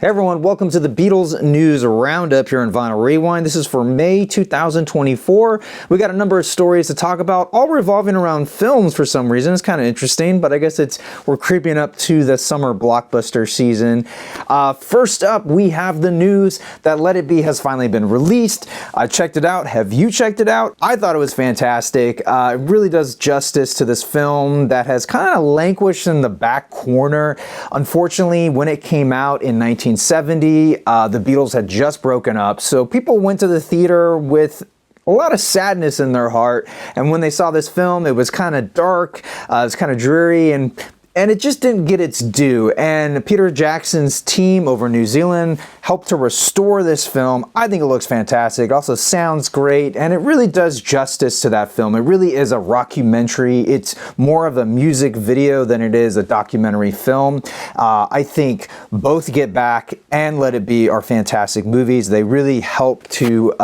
Hey everyone, welcome to the Beatles News Roundup here in Vinyl Rewind. This is for May 2024. We got a number of stories to talk about, all revolving around films for some reason. It's kind of interesting, but I guess we're creeping up to the summer blockbuster season. First up, we have the news that Let It Be has finally been released. I checked it out. Have you checked it out? I thought it was fantastic. It really does justice to this film that has kind of languished in the back corner. Unfortunately, when it came out in 1970, the Beatles had just broken up, so people went to the theater with a lot of sadness in their heart, and when they saw this film, it was kind of dark, it was kind of dreary, and it just didn't get its due. And Peter Jackson's team over in New Zealand helped to restore this film. I think it looks fantastic. It also sounds great, and it really does justice to that film. It really is a rockumentary. It's more of a music video than it is a documentary film. I think both Get Back and Let It Be are fantastic movies. They really help to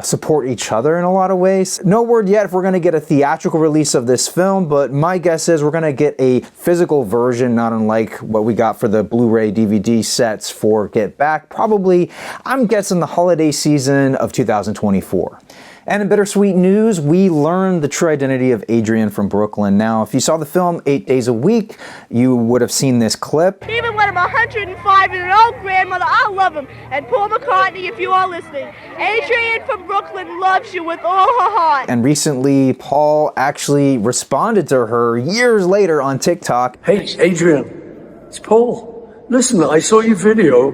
support each other in a lot of ways. No word yet if we're going to get a theatrical release of this film, but my guess is we're going to get a physical version, not unlike what we got for the Blu-ray DVD sets for Get Back. Probably, I'm guessing, the holiday season of 2024. And in bittersweet news, we learned the true identity of Adrienne from Brooklyn. Now, if you saw the film 8 Days a Week, you would have seen this clip. Even when I'm 105 and an old grandmother, I love him. And Paul McCartney, if you are listening, Adrienne from Brooklyn loves you with all her heart. And recently, Paul actually responded to her years later on TikTok. Hey, Adrienne, it's Paul. Listen, I saw your video.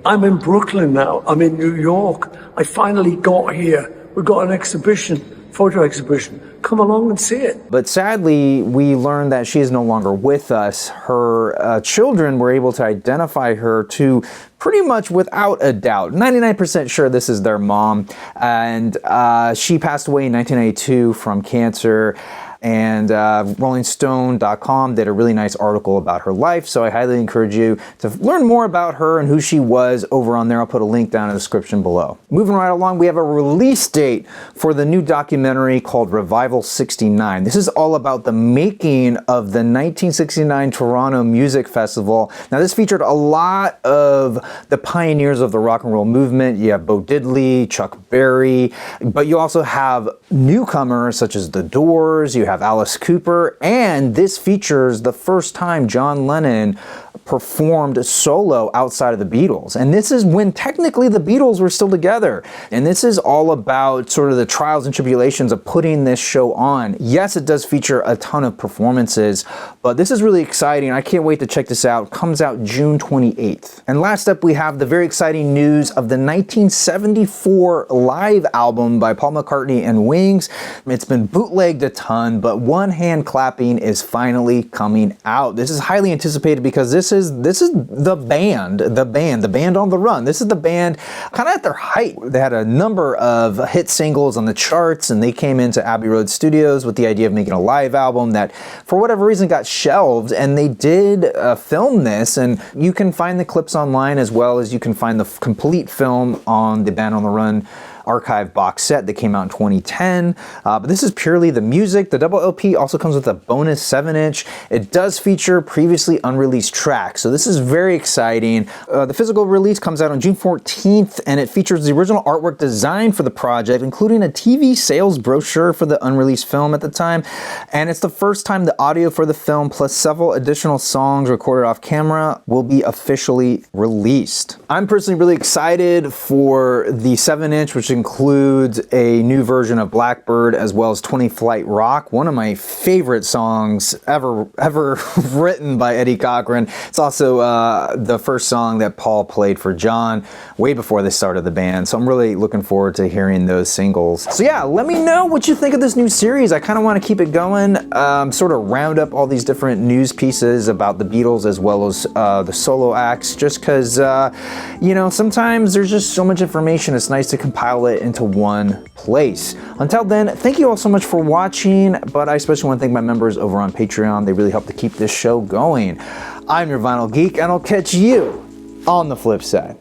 I'm in Brooklyn now. I'm in New York. I finally got here. We've got an exhibition, photo exhibition. Come along and see it. But sadly, we learned that she is no longer with us. Her children were able to identify her to pretty much without a doubt. 99% sure this is their mom. And she passed away in 1992 from cancer. And RollingStone.com did a really nice article about her life, so I highly encourage you to learn more about her and who she was over on there. I'll put a link down in the description below. Moving right along, we have a release date for the new documentary called Revival 69. This is all about the making of the 1969 Toronto Music Festival. Now, this featured a lot of the pioneers of the rock and roll movement. You have Bo Diddley, Chuck Berry, but you also have newcomers such as The Doors. You have Alice Cooper, and this features the first time John Lennon performed solo outside of the Beatles. And this is when technically the Beatles were still together. And this is all about sort of the trials and tribulations of putting this show on. Yes, it does feature a ton of performances, but this is really exciting. I can't wait to check this out. It comes out June 28th. And last up, we have the very exciting news of the 1974 live album by Paul McCartney and Wings. It's been bootlegged a ton, but One Hand Clapping is finally coming out. This is highly anticipated because this is the band on the run. This is the band kind of at their height. They had a number of hit singles on the charts, and they came into Abbey Road Studios with the idea of making a live album that for whatever reason got shelved, and they did film this, and you can find the clips online as well as you can find the complete film on the Band on the Run archive box set that came out in 2010, but this is purely the music. The double LP also comes with a bonus 7-inch. It does feature previously unreleased tracks, so this is very exciting. The physical release comes out on June 14th, and it features the original artwork design for the project, including a TV sales brochure for the unreleased film at the time, and it's the first time the audio for the film plus several additional songs recorded off camera will be officially released. I'm personally really excited for the 7-inch, which includes a new version of Blackbird as well as 20 Flight Rock, one of my favorite songs ever written by Eddie Cochran. It's also the first song that Paul played for John way before they started the band, so I'm really looking forward to hearing those singles. So yeah, let me know what you think of this new series. I kind of want to keep it going, sort of round up all these different news pieces about the Beatles as well as the solo acts, just because, you know, sometimes there's just so much information. It's nice to compile it into one place. Until then, thank you all so much for watching, but I especially want to thank my members over on Patreon. They really help to keep this show going. I'm your Vinyl Geek, and I'll catch you on the flip side.